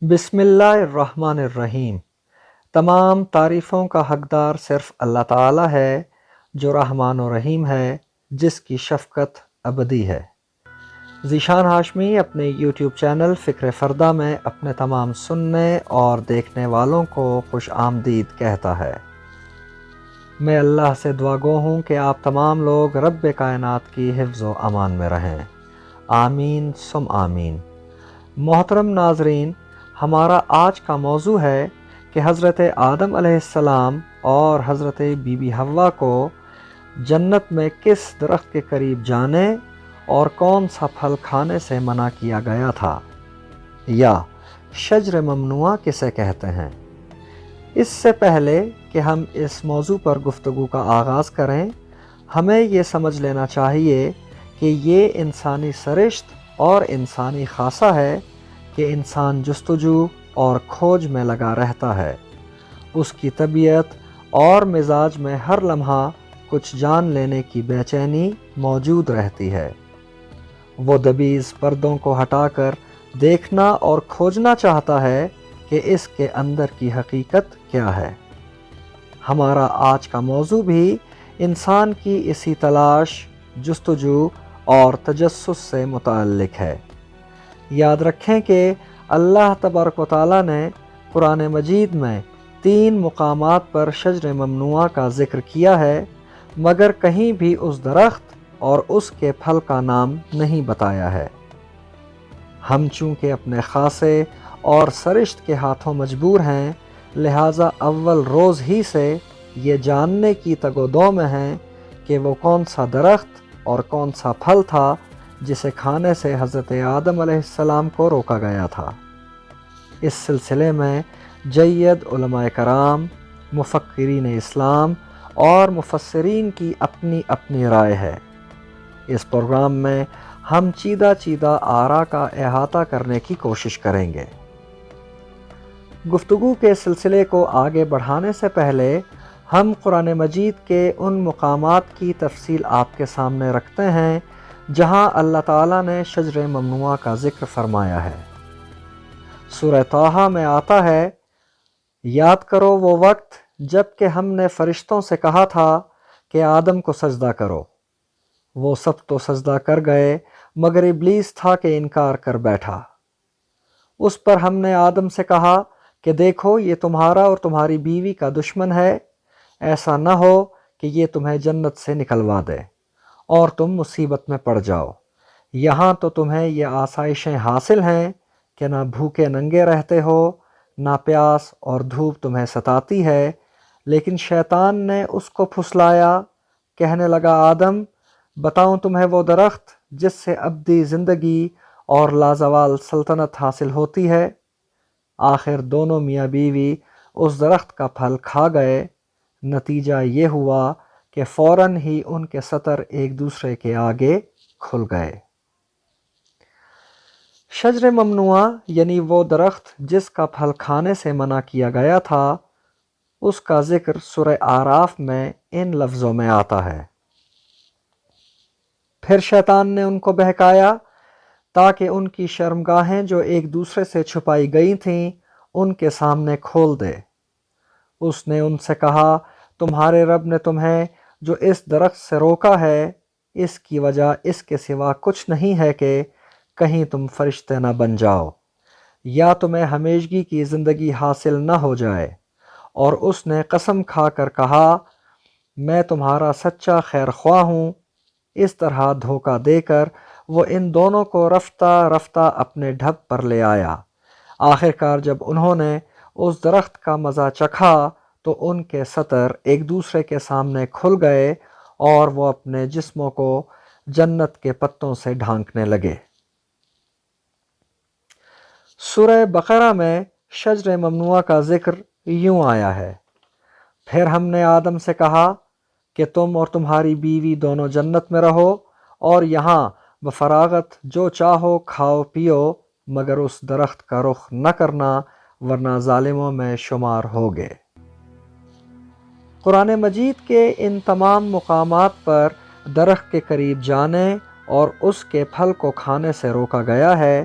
بسم اللہ الرحمن الرحیم۔ تمام تعریفوں کا حقدار صرف اللہ تعالی ہے جو رحمان و رحیم ہے، جس کی شفقت ابدی ہے۔ ذیشان ہاشمی اپنے یوٹیوب چینل فکر فردہ میں اپنے تمام سننے اور دیکھنے والوں کو خوش آمدید کہتا ہے۔ میں اللہ سے دعا گو ہوں کہ آپ تمام لوگ رب کائنات کی حفظ و امان میں رہیں، آمین ثم آمین۔ محترم ناظرین، ہمارا آج کا موضوع ہے کہ حضرت آدم علیہ السلام اور حضرت بی بی حوا کو جنت میں کس درخت کے قریب جانے اور کون سا پھل کھانے سے منع کیا گیا تھا، یا شجر ممنوعہ کسے کہتے ہیں۔ اس سے پہلے کہ ہم اس موضوع پر گفتگو کا آغاز کریں، ہمیں یہ سمجھ لینا چاہیے کہ یہ انسانی سرشت اور انسانی خاصہ ہے کہ انسان جستجو اور کھوج میں لگا رہتا ہے۔ اس کی طبیعت اور مزاج میں ہر لمحہ کچھ جان لینے کی بے چینی موجود رہتی ہے۔ وہ دبیز پردوں کو ہٹا کر دیکھنا اور کھوجنا چاہتا ہے کہ اس کے اندر کی حقیقت کیا ہے۔ ہمارا آج کا موضوع بھی انسان کی اسی تلاش، جستجو اور تجسس سے متعلق ہے۔ یاد رکھیں کہ اللہ تبارک و تعالیٰ نے قرآن مجید میں 3 مقامات پر شجر ممنوعہ کا ذکر کیا ہے، مگر کہیں بھی اس درخت اور اس کے پھل کا نام نہیں بتایا ہے۔ ہم چونکہ اپنے خاصے اور سرشت کے ہاتھوں مجبور ہیں، لہٰذا اول روز ہی سے یہ جاننے کی تگ و دو میں ہیں کہ وہ کون سا درخت اور کون سا پھل تھا جسے کھانے سے حضرت آدم علیہ السلام کو روکا گیا تھا۔ اس سلسلے میں جید علماء کرام، مفکرین اسلام اور مفسرین کی اپنی اپنی رائے ہے۔ اس پروگرام میں ہم چیدہ چیدہ آراء کا احاطہ کرنے کی کوشش کریں گے۔ گفتگو کے سلسلے کو آگے بڑھانے سے پہلے ہم قرآن مجید کے ان مقامات کی تفصیل آپ کے سامنے رکھتے ہیں جہاں اللہ تعالیٰ نے شجر ممنوعہ کا ذکر فرمایا ہے۔ سورہ طٰہٰ میں آتا ہے، یاد کرو وہ وقت جب کہ ہم نے فرشتوں سے کہا تھا کہ آدم کو سجدہ کرو، وہ سب تو سجدہ کر گئے مگر ابلیس تھا کہ انکار کر بیٹھا۔ اس پر ہم نے آدم سے کہا کہ دیکھو یہ تمہارا اور تمہاری بیوی کا دشمن ہے، ایسا نہ ہو کہ یہ تمہیں جنت سے نکلوا دے اور تم مصیبت میں پڑ جاؤ۔ یہاں تو تمہیں یہ آسائشیں حاصل ہیں کہ نہ بھوکے ننگے رہتے ہو، نہ پیاس اور دھوپ تمہیں ستاتی ہے۔ لیکن شیطان نے اس کو پھسلایا، کہنے لگا آدم، بتاؤں تمہیں وہ درخت جس سے ابدی زندگی اور لازوال سلطنت حاصل ہوتی ہے؟ آخر دونوں میاں بیوی اس درخت کا پھل کھا گئے۔ نتیجہ یہ ہوا کہ فوراً ہی ان کے سطر ایک دوسرے کے آگے کھل گئے۔ شجر ممنوعہ یعنی وہ درخت جس کا پھل کھانے سے منع کیا گیا تھا، اس کا ذکر سورہ اعراف میں ان لفظوں میں آتا ہے، پھر شیطان نے ان کو بہکایا تاکہ ان کی شرمگاہیں جو ایک دوسرے سے چھپائی گئی تھیں ان کے سامنے کھول دے۔ اس نے ان سے کہا، تمہارے رب نے تمہیں جو اس درخت سے روکا ہے، اس کی وجہ اس کے سوا کچھ نہیں ہے کہ کہیں تم فرشتے نہ بن جاؤ یا تمہیں ہمیشگی کی زندگی حاصل نہ ہو جائے۔ اور اس نے قسم کھا کر کہا، میں تمہارا سچا خیر خواہ ہوں۔ اس طرح دھوکہ دے کر وہ ان دونوں کو رفتہ رفتہ اپنے ڈھب پر لے آیا۔ آخرکار جب انہوں نے اس درخت کا مزہ چکھا تو ان کے سطر ایک دوسرے کے سامنے کھل گئے اور وہ اپنے جسموں کو جنت کے پتوں سے ڈھانکنے لگے۔ سورہ بقرہ میں شجر ممنوعہ کا ذکر یوں آیا ہے، پھر ہم نے آدم سے کہا کہ تم اور تمہاری بیوی دونوں جنت میں رہو اور یہاں بفراغت جو چاہو کھاؤ پیو، مگر اس درخت کا رخ نہ کرنا ورنہ ظالموں میں شمار ہوگے۔ قرآن مجید کے ان تمام مقامات پر درخت کے قریب جانے اور اس کے پھل کو کھانے سے روکا گیا ہے،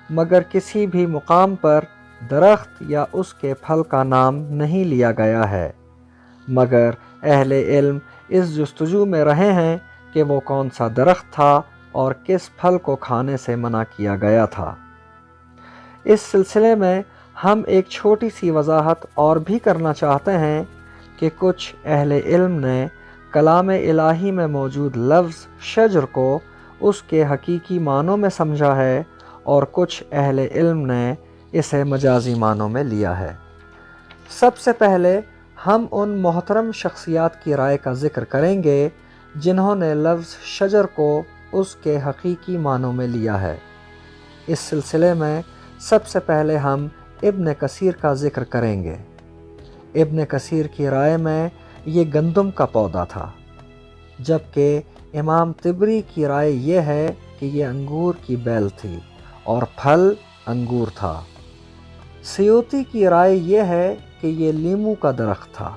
مگر کسی بھی مقام پر درخت یا اس کے پھل کا نام نہیں لیا گیا ہے، مگر اہل علم اس جستجو میں رہے ہیں کہ وہ کون سا درخت تھا اور کس پھل کو کھانے سے منع کیا گیا تھا۔ اس سلسلے میں ہم ایک چھوٹی سی وضاحت اور بھی کرنا چاہتے ہیں کہ کچھ اہل علم نے کلام الہی میں موجود لفظ شجر کو اس کے حقیقی معنوں میں سمجھا ہے، اور کچھ اہل علم نے اسے مجازی معنوں میں لیا ہے۔ سب سے پہلے ہم ان محترم شخصیات کی رائے کا ذکر کریں گے جنہوں نے لفظ شجر کو اس کے حقیقی معنوں میں لیا ہے۔ اس سلسلے میں سب سے پہلے ہم ابن کثیر کا ذکر کریں گے۔ ابن کثیر کی رائے میں یہ گندم کا پودا تھا، جبکہ امام طبری کی رائے یہ ہے کہ یہ انگور کی بیل تھی اور پھل انگور تھا۔ سیوطی کی رائے یہ ہے کہ یہ لیمو کا درخت تھا۔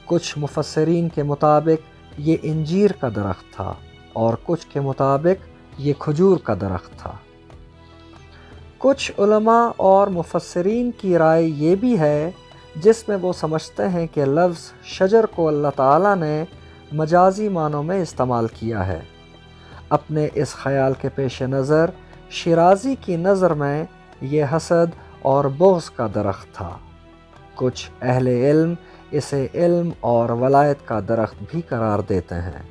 کچھ مفسرین کے مطابق یہ انجیر کا درخت تھا، اور کچھ کے مطابق یہ کھجور کا درخت تھا۔ کچھ علماء اور مفسرین کی رائے یہ بھی ہے جس میں وہ سمجھتے ہیں کہ لفظ شجر کو اللہ تعالیٰ نے مجازی معنوں میں استعمال کیا ہے۔ اپنے اس خیال کے پیش نظر شیرازی کی نظر میں یہ حسد اور بغض کا درخت تھا۔ کچھ اہل علم اسے علم اور ولایت کا درخت بھی قرار دیتے ہیں۔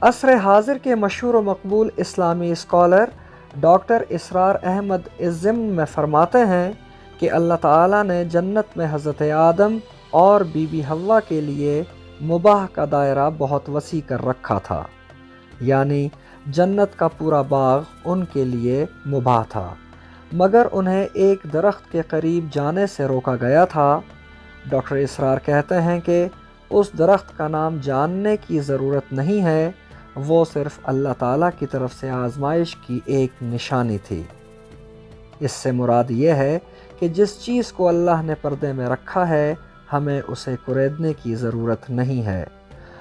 عصر حاضر کے مشہور و مقبول اسلامی اسکالر ڈاکٹر اسرار احمد اس ضمن میں فرماتے ہیں کہ اللہ تعالیٰ نے جنت میں حضرت آدم اور بی بی حوا کے لیے مباح کا دائرہ بہت وسیع کر رکھا تھا، یعنی جنت کا پورا باغ ان کے لیے مباح تھا، مگر انہیں ایک درخت کے قریب جانے سے روکا گیا تھا۔ ڈاکٹر اسرار کہتے ہیں کہ اس درخت کا نام جاننے کی ضرورت نہیں ہے، وہ صرف اللہ تعالیٰ کی طرف سے آزمائش کی ایک نشانی تھی۔ اس سے مراد یہ ہے کہ جس چیز کو اللہ نے پردے میں رکھا ہے ہمیں اسے کریدنے کی ضرورت نہیں ہے۔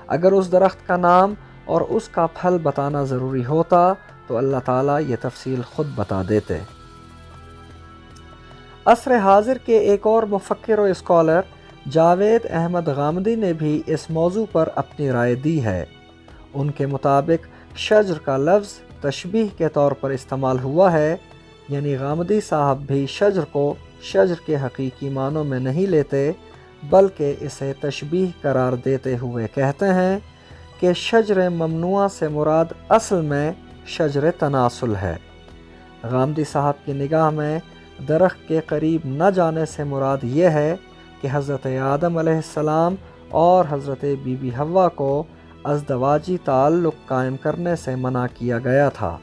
اگر اس درخت کا نام اور اس کا پھل بتانا ضروری ہوتا تو اللہ تعالیٰ یہ تفصیل خود بتا دیتے۔ عصر حاضر کے ایک اور مفکر و اسکالر جاوید احمد غامدی نے بھی اس موضوع پر اپنی رائے دی ہے۔ ان کے مطابق شجر کا لفظ تشبیہ کے طور پر استعمال ہوا ہے، یعنی غامدی صاحب بھی شجر کو شجر کے حقیقی معنوں میں نہیں لیتے، بلکہ اسے تشبیہ قرار دیتے ہوئے کہتے ہیں کہ شجر ممنوعہ سے مراد اصل میں شجر تناسل ہے۔ غامدی صاحب کی نگاہ میں درخت کے قریب نہ جانے سے مراد یہ ہے کہ حضرت آدم علیہ السلام اور حضرت بی بی حوا کو ازدواجی تعلق قائم کرنے سے منع کیا گیا تھا۔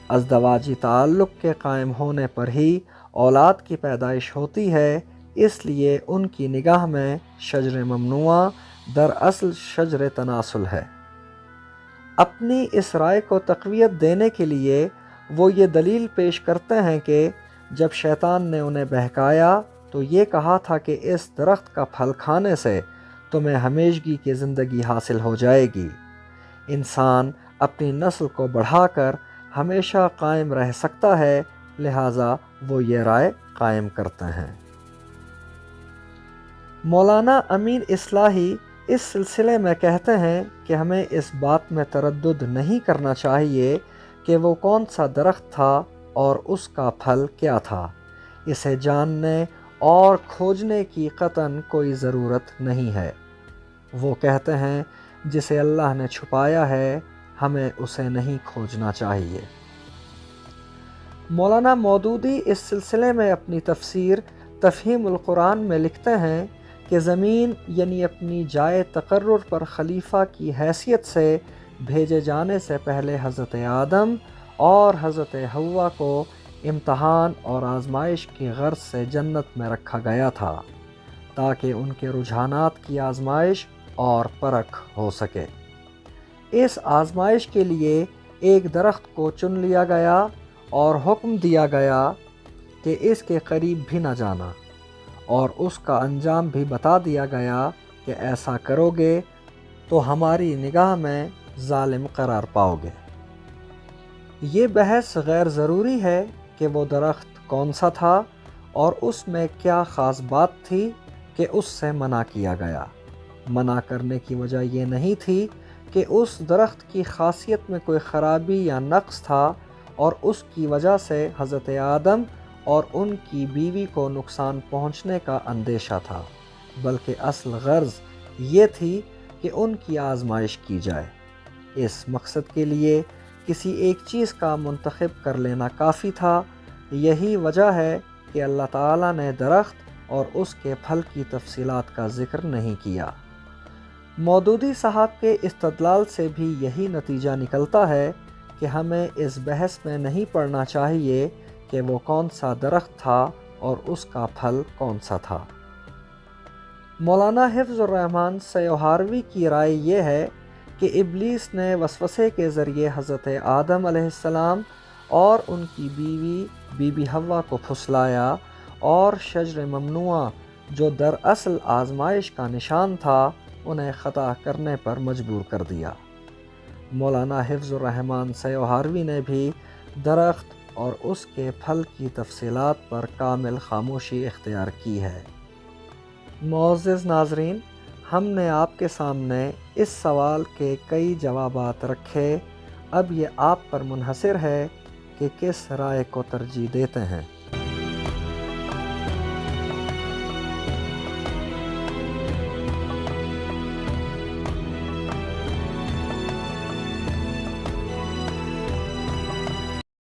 ازدواجی تعلق کے قائم ہونے پر ہی اولاد کی پیدائش ہوتی ہے، اس لیے ان کی نگاہ میں شجر ممنوعہ دراصل شجر تناسل ہے۔ اپنی اس رائے کو تقویت دینے کے لیے وہ یہ دلیل پیش کرتے ہیں کہ جب شیطان نے انہیں بہکایا تو یہ کہا تھا کہ اس درخت کا پھل کھانے سے تمہیں ہمیشگی کی زندگی حاصل ہو جائے گی۔ انسان اپنی نسل کو بڑھا کر ہمیشہ قائم رہ سکتا ہے، لہٰذا وہ یہ رائے قائم کرتے ہیں۔ مولانا امین اصلاحی اس سلسلے میں کہتے ہیں کہ ہمیں اس بات میں تردد نہیں کرنا چاہیے کہ وہ کون سا درخت تھا اور اس کا پھل کیا تھا۔ اسے جاننے اور کھوجنے کی قطعاً کوئی ضرورت نہیں ہے۔ وہ کہتے ہیں جسے اللہ نے چھپایا ہے ہمیں اسے نہیں کھوجنا چاہیے۔ مولانا مودودی اس سلسلے میں اپنی تفسیر تفہیم القرآن میں لکھتے ہیں کہ زمین یعنی اپنی جائے تقرر پر خلیفہ کی حیثیت سے بھیجے جانے سے پہلے حضرت آدم اور حضرت حوا کو امتحان اور آزمائش کی غرض سے جنت میں رکھا گیا تھا تاکہ ان کے رجحانات کی آزمائش اور پرکھ ہو سکے۔ اس آزمائش کے لیے ایک درخت کو چن لیا گیا اور حکم دیا گیا کہ اس کے قریب بھی نہ جانا، اور اس کا انجام بھی بتا دیا گیا کہ ایسا کرو گے تو ہماری نگاہ میں ظالم قرار پاؤ گے۔ یہ بحث غیر ضروری ہے کہ وہ درخت کون سا تھا اور اس میں کیا خاص بات تھی کہ اس سے منع کیا گیا۔ منع کرنے کی وجہ یہ نہیں تھی کہ اس درخت کی خاصیت میں کوئی خرابی یا نقص تھا اور اس کی وجہ سے حضرت آدم اور ان کی بیوی کو نقصان پہنچنے کا اندیشہ تھا، بلکہ اصل غرض یہ تھی کہ ان کی آزمائش کی جائے۔ اس مقصد کے لیے کسی ایک چیز کا منتخب کر لینا کافی تھا۔ یہی وجہ ہے کہ اللہ تعالیٰ نے درخت اور اس کے پھل کی تفصیلات کا ذکر نہیں کیا۔ مودودی صاحب کے استدلال سے بھی یہی نتیجہ نکلتا ہے کہ ہمیں اس بحث میں نہیں پڑنا چاہیے کہ وہ کون سا درخت تھا اور اس کا پھل کون سا تھا۔ مولانا حفظ الرحمن سیوہاروی کی رائے یہ ہے کہ ابلیس نے وسوسے کے ذریعے حضرت آدم علیہ السلام اور ان کی بیوی بی بی حوا کو پھسلایا اور شجر ممنوعہ جو دراصل آزمائش کا نشان تھا انہیں خطا کرنے پر مجبور کر دیا۔ مولانا حفظ الرحمن سیوہاروی نے بھی درخت اور اس کے پھل کی تفصیلات پر کامل خاموشی اختیار کی ہے۔ معزز ناظرین، ہم نے آپ کے سامنے اس سوال کے کئی جوابات رکھے، اب یہ آپ پر منحصر ہے کہ کس رائے کو ترجیح دیتے ہیں۔